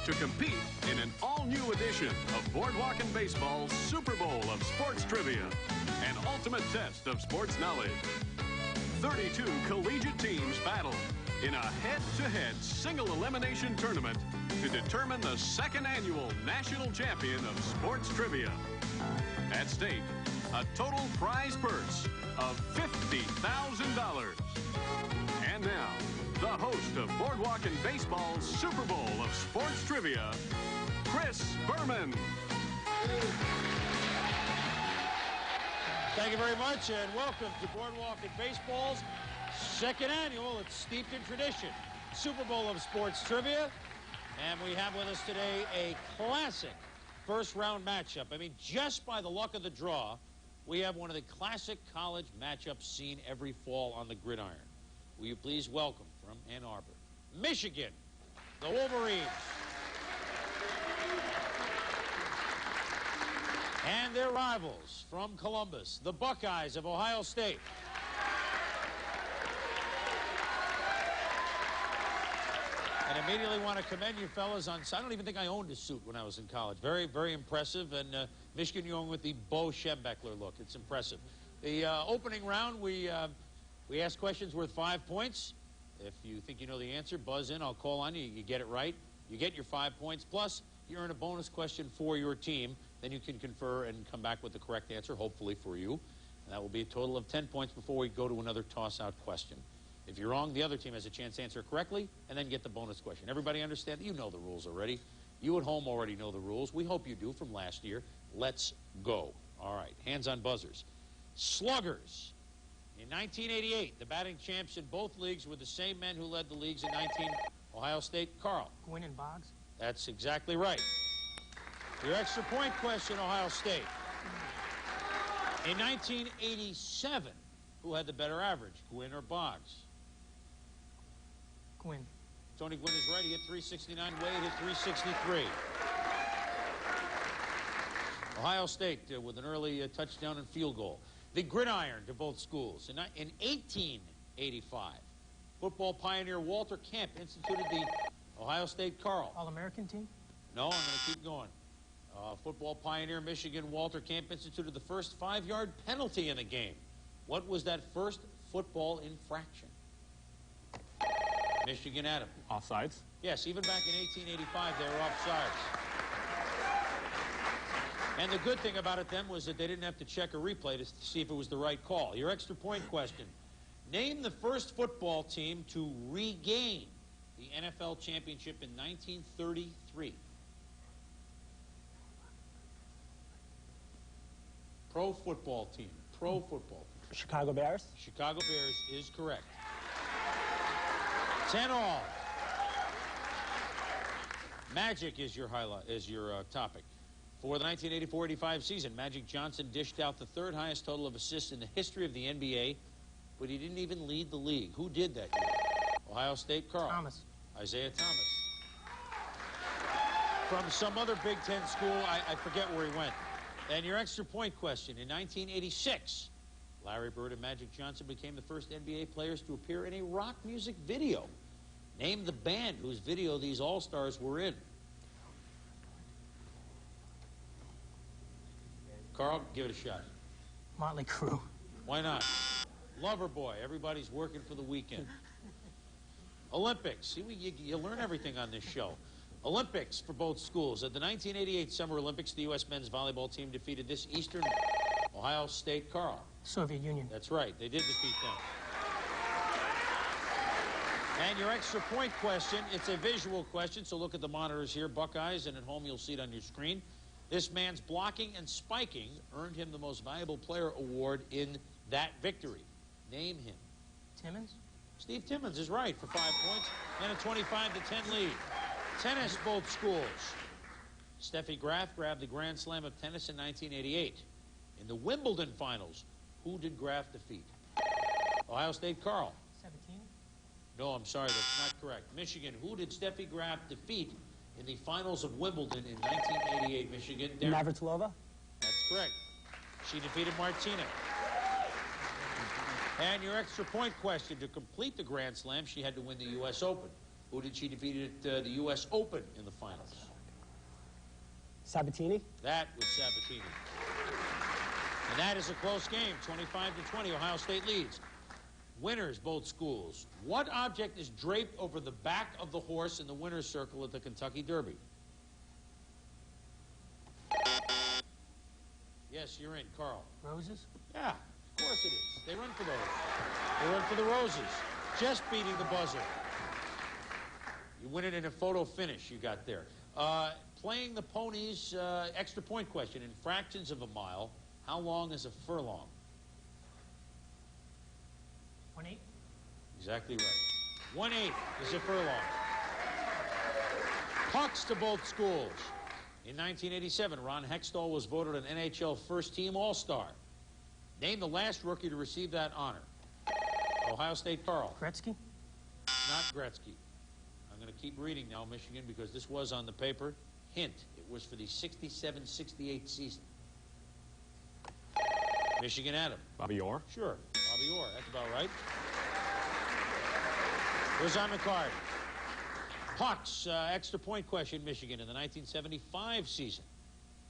to compete in an all-new edition of Boardwalk and Baseball's Super Bowl of Sports Trivia, an ultimate test of sports knowledge. 32 collegiate teams battle in a head-to-head single elimination tournament to determine the second annual national champion of sports trivia. At stake, a total prize purse of $50,000. And now, the host of Boardwalk and Baseball's Super Bowl of Sports Trivia, Berman. Thank you very much, and welcome to Boardwalk and Baseball's second annual. It's steeped in tradition, Super Bowl of Sports Trivia. And we have with us today a classic first-round matchup. I mean, just by the luck of the draw, we have one of the classic college matchups seen every fall on the gridiron. Will you please welcome from Ann Arbor, Michigan, the Wolverines. And their rivals from Columbus, the Buckeyes of Ohio State. And immediately want to commend you fellas on, I don't even think I owned a suit when I was in college. Very, very impressive. And Michigan, you're going with the Bo Schembechler look. It's impressive. The opening round, we ask questions worth 5 points. If you think you know the answer, buzz in. I'll call on you. You get it right, you get your 5 points. Plus, you earn a bonus question for your team. Then you can confer and come back with the correct answer, hopefully for you. And that will be a total of 10 points before we go to another toss-out question. If you're wrong, the other team has a chance to answer correctly and then get the bonus question. Everybody understand? You know the rules already. You at home already know the rules. We hope you do from last year. Let's go. All right, hands on buzzers. Sluggers. In 1988, the batting champs in both leagues were the same men who led the leagues in Ohio State. Carl. Gwynn and Boggs. That's exactly right. Your extra point question, Ohio State. In 1987, who had the better average, Gwynn or Boggs? Gwynn. Tony Gwynn is right. He hit 369. Wade hit 363. Ohio State with an early touchdown and field goal. The gridiron to both schools. In 1885, football pioneer Walter Camp instituted the Ohio State Carl. All-American team? No, I'm going to keep going. Football pioneer Michigan Walter Camp instituted the first 5-yard penalty in the game. What was that first football infraction? Michigan Adam. Offsides? Yes, even back in 1885, they were offsides. And the good thing about it then was that they didn't have to check a replay to see if it was the right call. Your extra point question. Name the first football team to regain the NFL championship in 1933. Pro football team. Pro football team. Chicago Bears. Chicago Bears is correct. 10 all. Magic is your highlight, is your topic. For the 1984-85 season, Magic Johnson dished out the third highest total of assists in the history of the NBA, but he didn't even lead the league. Who did that year? Ohio State, Carl. Thomas. Isaiah Thomas. From some other Big Ten school, I forget where he went. And your extra point question. In 1986, Larry Bird and Magic Johnson became the first NBA players to appear in a rock music video. Name the band whose video these All-Stars were in. Carl, give it a shot. Motley Crue. Why not? Loverboy. Everybody's working for the weekend. Olympics. See, you learn everything on this show. Olympics for both schools. At the 1988 Summer Olympics, the U.S. men's volleyball team defeated this Eastern Ohio State. Carl. Soviet Union. That's right. They did defeat them. And your extra point question, it's a visual question, so look at the monitors here, Buckeyes, and at home you'll see it on your screen. This man's blocking and spiking earned him the Most Valuable Player award in that victory. Name him. Timmons? Steve Timmons is right for 5 points and a 25-10 lead. Tennis, both schools. Steffi Graf grabbed the Grand Slam of tennis in 1988. In the Wimbledon finals, who did Graf defeat? Ohio State, Carl. 17? No, I'm sorry, that's not correct. Michigan, who did Steffi Graf defeat in the finals of Wimbledon in 1988, Michigan? Darin. Navratilova? That's correct. She defeated Martina. And your extra point question, to complete the Grand Slam, she had to win the U.S. Open. Who did she defeat at the U.S. Open in the final? semifinals? Sabatini? That was Sabatini. And that is a close game, 25-20. Ohio State leads. Winners, both schools. What object is draped over the back of the horse in the winner's circle at the Kentucky Derby? Yes, you're in, Carl. Roses? Yeah, of course it is. They run for those. They run for the roses. Just beating the buzzer. You win it in a photo finish you got there. Playing the ponies, extra point question. In fractions of a mile, how long is a furlong? 1/8? Exactly right. 1/8 is a furlong. Pucks to both schools. In 1987, Ron Hextall was voted an NHL first-team All-Star. Name the last rookie to receive that honor. Ohio State, Carl. Gretzky? Not Gretzky. I'm going to keep reading now, Michigan, because this was on the paper. Hint, it was for the 67-68 season. Michigan, Adam. Bobby Orr? Sure, Bobby Orr. That's about right. Who's on the card? Pucks, extra point question, Michigan, in the 1975 season.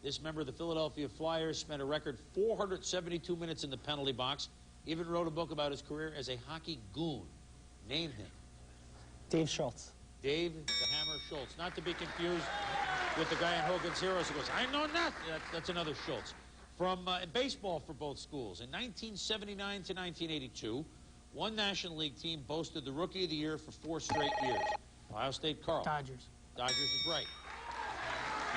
This member of the Philadelphia Flyers spent a record 472 minutes in the penalty box, even wrote a book about his career as a hockey goon. Name him. Dave Schultz. Dave the Hammer Schultz. Not to be confused with the guy in Hogan's Heroes who goes, I know nothing. That's another Schultz. From baseball for both schools. In 1979 to 1982, one National League team boasted the Rookie of the Year for 4 straight years. Ohio State, Carl. Dodgers. Dodgers is right.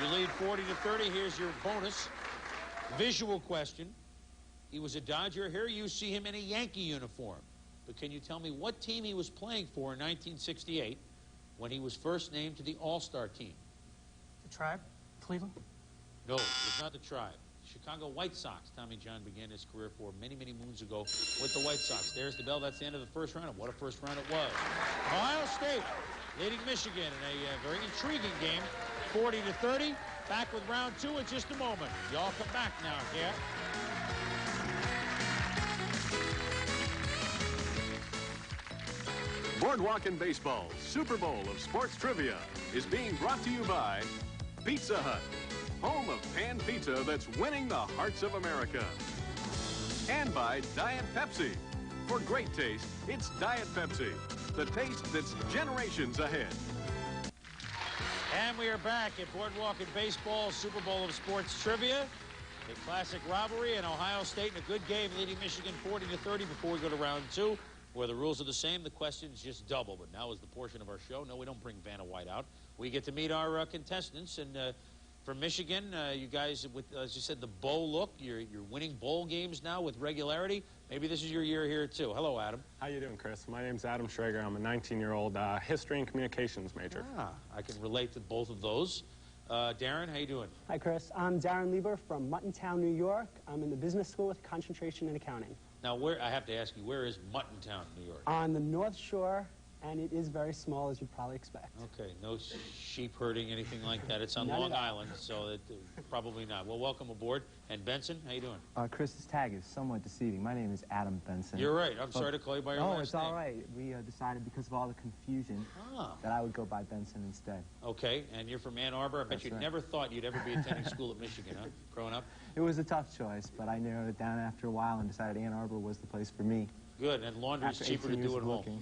You lead 40-30. Here's your bonus. Visual question. He was a Dodger. Here you see him in a Yankee uniform. But can you tell me what team he was playing for in 1968 when he was first named to the All-Star team? The Tribe? Cleveland? No, it was not the Tribe. Chicago White Sox. Tommy John began his career for many, many moons ago with the White Sox. There's the bell. That's the end of the first round. And what a first round it was. Ohio State leading Michigan in a very intriguing game, 40-30. Back with round 2 in just a moment. Y'all come back now, yeah? Boardwalk and Baseball's Super Bowl of Sports Trivia is being brought to you by Pizza Hut, home of pan pizza that's winning the hearts of America. And by Diet Pepsi. For great taste, it's Diet Pepsi, the taste that's generations ahead. And we are back at Boardwalk and Baseball, Super Bowl of Sports Trivia. A classic rivalry, and Ohio State in a good game leading Michigan 40-30 before we go to round 2, where the rules are the same. The questions just double. But now is the portion of our show. No, we don't bring Vanna White out. We get to meet our contestants. And from Michigan, you guys, with, as you said, the bowl look. You're winning bowl games now with regularity. Maybe this is your year here, too. Hello, Adam. How you doing, Chris? My name's Adam Schrager. I'm a 19-year-old history and communications major. I can relate to both of those. Darin, how you doing? Hi, Chris. I'm Darin Lieber from Muttontown, New York. I'm in the business school with concentration in accounting. Now, I have to ask you, where is Muttontown, New York? On the North Shore, and it is very small, as you'd probably expect. Okay, no sheep herding, anything like that. It's on None Long at all. Island, so probably not. Well, welcome aboard. And Benson, how you doing? Chris, this tag is somewhat deceiving. My name is Adam Benson. You're right. I'm sorry to call you by your last name. No, it's all right. We decided because of all the confusion that I would go by Benson instead. Okay, and you're from Ann Arbor. I bet That's you right. never thought you'd ever be attending school at Michigan, huh, growing up? It was a tough choice, but I narrowed it down after a while and decided Ann Arbor was the place for me. Good, and laundry's After cheaper to 18 do years at of home. looking.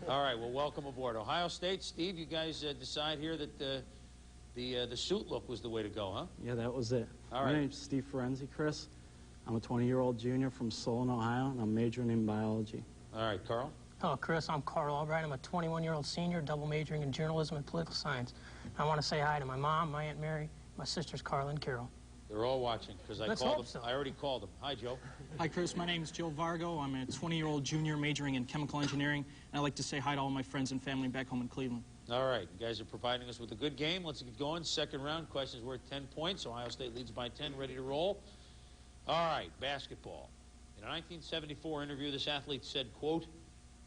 All right, well, welcome aboard. Ohio State, Steve, you guys decide here that the suit look was the way to go, huh? Yeah, that was it. All My right. name's Steve Ferenzi, Chris. I'm a 20-year-old junior from Solon, Ohio, and I'm majoring in biology. All right, Carl? Hello, Chris. I'm Carl Albright. I'm a 21-year-old senior, double majoring in journalism and political science. I want to say hi to my mom, my Aunt Mary, my sisters Carla and Carol. They're all watching because I Let's called hope them. so. I already called them. Hi, Joe. Hi, Chris. My name is Joe Vargo. I'm a 20-year-old junior majoring in chemical engineering, and I'd like to say hi to all my friends and family back home in Cleveland. All right, you guys are providing us with a good game. Let's get going. Second round, questions worth 10 points. Ohio State leads by 10, ready to roll. All right, basketball. In a 1974 interview, this athlete said, quote,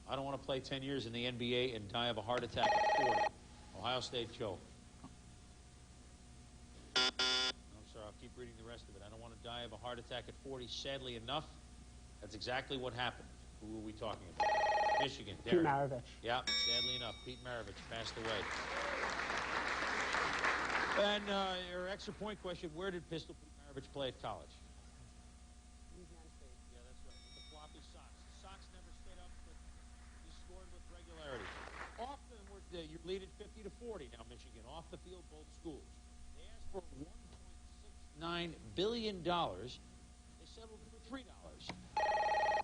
I don't want to play 10 years in the NBA and die of a heart attack at 40. Ohio State, Joe. I'm sorry, I'll keep reading the rest of it. I don't want to die of a heart attack at 40. Sadly enough, that's exactly what happened. Who are we talking about? Michigan. Pete Darin. Maravich. Yeah, sadly enough, Pete Maravich passed away. And your extra point question, where did Pistol Pete Maravich play at college? Louisiana State. Yeah, that's right. With the floppy socks. The socks never stayed up, but he scored with regularity. Off the, you lead at 50 to 40 now, Michigan. Off the field, both schools. They asked for $1.69 billion. They settled for $3.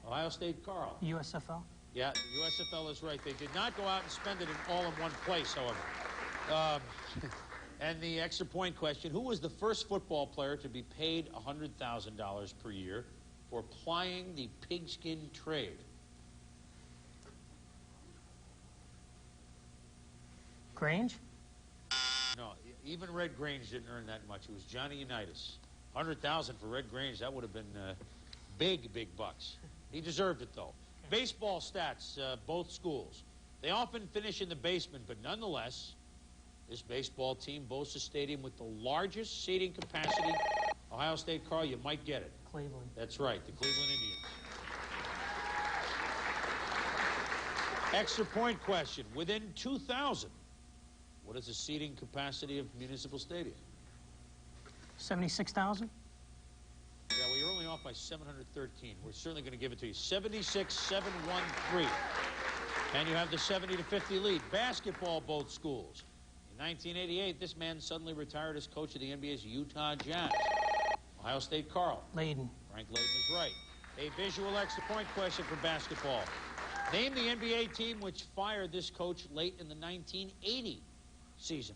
Ohio State, Carl. USFL? Yeah, the USFL is right. They did not go out and spend it all in one place, however. And the extra point question, who was the first football player to be paid $100,000 per year for plying the pigskin trade? Grange? No, even Red Grange didn't earn that much. It was Johnny Unitas. $100,000 for Red Grange, that would have been big, big bucks. He deserved it, though. Baseball stats, both schools. They often finish in the basement, but nonetheless, this baseball team boasts a stadium with the largest seating capacity. Ohio State, Carl, you might get it. Cleveland. That's right, the Cleveland Indians. Extra point question. Within 2,000, what is the seating capacity of Municipal Stadium? 76,000? Yeah, well, you're only off by 713. We're certainly going to give it to you. 76,713. And you have the 70 to 50 lead. Basketball, both schools. In 1988, this man suddenly retired as coach of the NBA's Utah Jazz. Ohio State, Carl. Layden. Frank Layden is right. A visual extra point question for basketball. Name the NBA team which fired this coach late in the 1980 season.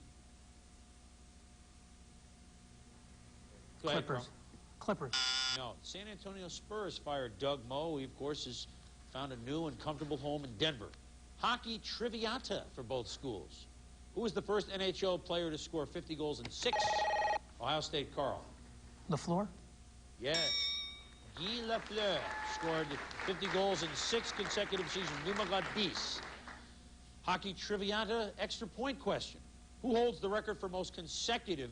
Go ahead, Clippers. Carl. Clippers. No, San Antonio Spurs fired Doug Moe. He, of course, has found a new and comfortable home in Denver. Hockey triviata for both schools. Who was the first NHL player to score 50 goals in 6? Ohio State, Carl. LaFleur? Yes. Guy Lafleur scored 50 goals in 6 consecutive seasons. Numero 10. Hockey triviata extra point question. Who holds the record for most consecutive